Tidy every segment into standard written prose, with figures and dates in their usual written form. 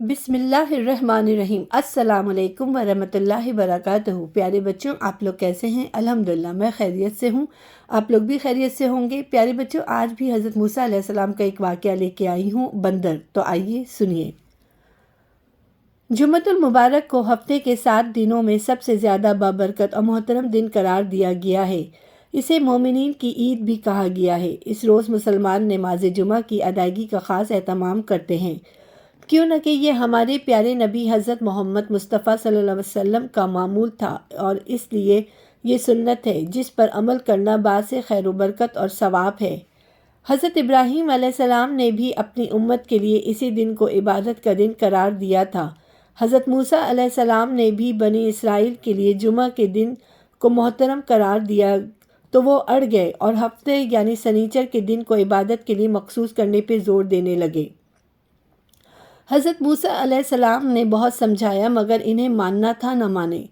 بسم اللہ الرحمن الرحیم۔ السلام علیکم ورحمۃ اللہ وبرکاتہ۔ پیارے بچوں، آپ لوگ کیسے ہیں؟ الحمدللہ میں خیریت سے ہوں، آپ لوگ بھی خیریت سے ہوں گے۔ پیارے بچوں، آج بھی حضرت موسیٰ علیہ السلام کا ایک واقعہ لے کے آئی ہوں، بندر۔ تو آئیے سنیے۔ جمعۃ المبارک کو ہفتے کے 7 دنوں میں سب سے زیادہ بابرکت اور محترم دن قرار دیا گیا ہے۔ اسے مومنین کی عید بھی کہا گیا ہے۔ اس روز مسلمان نماز جمعہ کی ادائیگی کا خاص اہتمام کرتے ہیں، کیوں نہ کہ یہ ہمارے پیارے نبی حضرت محمد مصطفیٰ صلی اللہ علیہ وسلم کا معمول تھا، اور اس لیے یہ سنت ہے جس پر عمل کرنا باعث خیر و برکت اور ثواب ہے۔ حضرت ابراہیم علیہ السلام نے بھی اپنی امت کے لیے اسی دن کو عبادت کا دن قرار دیا تھا۔ حضرت موسیٰ علیہ السلام نے بھی بنی اسرائیل کے لیے جمعہ کے دن کو محترم قرار دیا تو وہ اڑ گئے اور ہفتے یعنی سنیچر کے دن کو عبادت کے لیے مخصوص کرنے پہ زور دینے لگے۔ حضرت موسیٰ علیہ السلام نے بہت سمجھایا مگر انہیں ماننا تھا نہ مانے۔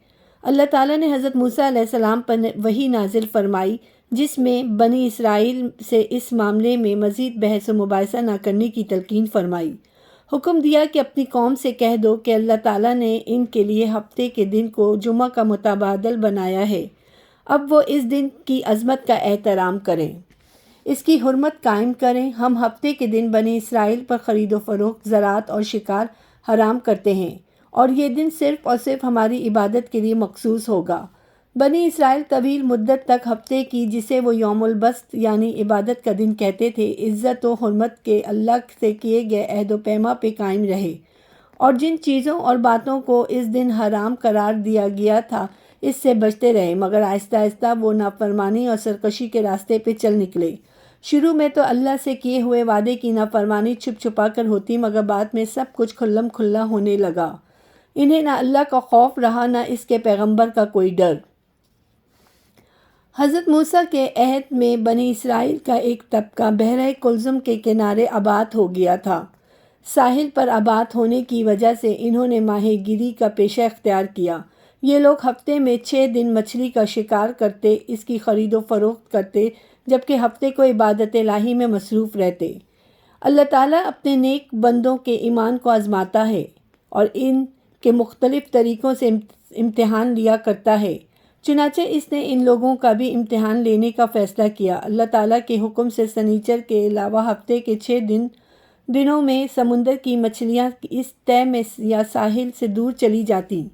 اللہ تعالیٰ نے حضرت موسیٰ علیہ السلام پر وحی نازل فرمائی جس میں بنی اسرائیل سے اس معاملے میں مزید بحث و مباحثہ نہ کرنے کی تلقین فرمائی۔ حکم دیا کہ اپنی قوم سے کہہ دو کہ اللہ تعالیٰ نے ان کے لیے ہفتے کے دن کو جمعہ کا متبادل بنایا ہے، اب وہ اس دن کی عظمت کا احترام کریں، اس کی حرمت قائم کریں۔ ہم ہفتے کے دن بنی اسرائیل پر خرید و فروخت، زراعت اور شکار حرام کرتے ہیں، اور یہ دن صرف اور صرف ہماری عبادت کے لیے مخصوص ہوگا۔ بنی اسرائیل طویل مدت تک ہفتے کی، جسے وہ یوم البسط یعنی عبادت کا دن کہتے تھے، عزت و حرمت کے اللہ سے کیے گئے عہد و پیما پہ قائم رہے، اور جن چیزوں اور باتوں کو اس دن حرام قرار دیا گیا تھا اس سے بچتے رہے، مگر آہستہ آہستہ وہ نافرمانی اور سرکشی کے راستے پہ چل نکلے۔ شروع میں تو اللہ سے کیے ہوئے وعدے کی نافرمانی چھپ چھپا کر ہوتی، مگر بعد میں سب کچھ کھلم کھلا ہونے لگا۔ انہیں نہ اللہ کا خوف رہا نہ اس کے پیغمبر کا کوئی ڈر۔ حضرت موسیٰ کے عہد میں بنی اسرائیل کا ایک طبقہ بحیرہ کلزم کے کنارے آباد ہو گیا تھا۔ ساحل پر آباد ہونے کی وجہ سے انہوں نے ماہی گیری کا پیشہ اختیار کیا۔ یہ لوگ ہفتے میں 6 دن مچھلی کا شکار کرتے، اس کی خرید و فروخت کرتے، جبکہ ہفتے کو عبادت الہی میں مصروف رہتے۔ اللہ تعالیٰ اپنے نیک بندوں کے ایمان کو آزماتا ہے اور ان کے مختلف طریقوں سے امتحان لیا کرتا ہے، چنانچہ اس نے ان لوگوں کا بھی امتحان لینے کا فیصلہ کیا۔ اللہ تعالیٰ کے حکم سے سنیچر کے علاوہ ہفتے کے 6 دنوں میں سمندر کی مچھلیاں اس تہہ میں یا ساحل سے دور چلی جاتی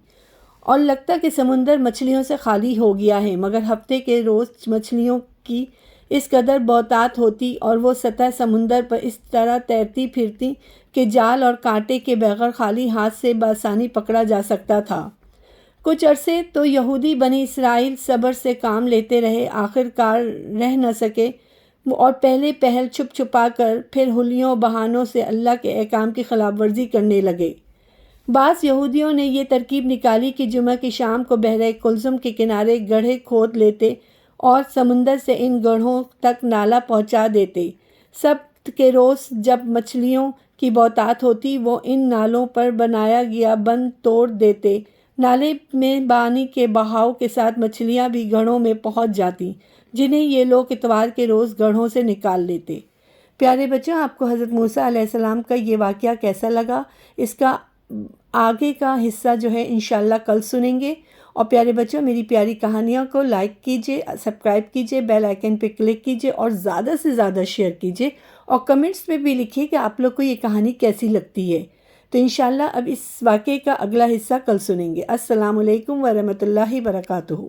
اور لگتا کہ سمندر مچھلیوں سے خالی ہو گیا ہے، مگر ہفتے کے روز مچھلیوں کی اس قدر بہتات ہوتی اور وہ سطح سمندر پر اس طرح تیرتی پھرتی کہ جال اور کانٹے کے بغیر خالی ہاتھ سے بآسانی پکڑا جا سکتا تھا۔ کچھ عرصے تو یہودی بنی اسرائیل صبر سے کام لیتے رہے، آخر کار رہ نہ سکے اور پہلے پہل چھپ چھپا کر پھر حلیوں بہانوں سے اللہ کے احکام کی خلاف ورزی کرنے لگے۔ بعض یہودیوں نے یہ ترکیب نکالی کہ جمعہ کی شام کو بحیرہ کلزم کے کنارے گڑھے کھود لیتے اور سمندر سے ان گڑھوں تک نالا پہنچا دیتے۔ سبت کے روز جب مچھلیوں کی بہتات ہوتی، وہ ان نالوں پر بنایا گیا بند توڑ دیتے۔ نالے میں پانی کے بہاؤ کے ساتھ مچھلیاں بھی گڑھوں میں پہنچ جاتی، جنہیں یہ لوگ اتوار کے روز گڑھوں سے نکال لیتے۔ پیارے بچوں، آپ کو حضرت موسیٰ علیہ السلام کا یہ واقعہ کیسا لگا؟ اس کا آگے کا حصہ جو ہے انشاءاللہ کل سنیں گے۔ اور پیارے بچوں، میری پیاری کہانیوں کو لائک کیجئے، سبسکرائب کیجئے، بیل آئیکن پہ کلک کیجئے اور زیادہ سے زیادہ شیئر کیجئے، اور کمنٹس میں بھی لکھیے کہ آپ لوگ کو یہ کہانی کیسی لگتی ہے۔ تو انشاءاللہ اب اس واقعے کا اگلا حصہ کل سنیں گے۔ السلام علیکم ورحمۃ اللہ وبرکاتہ۔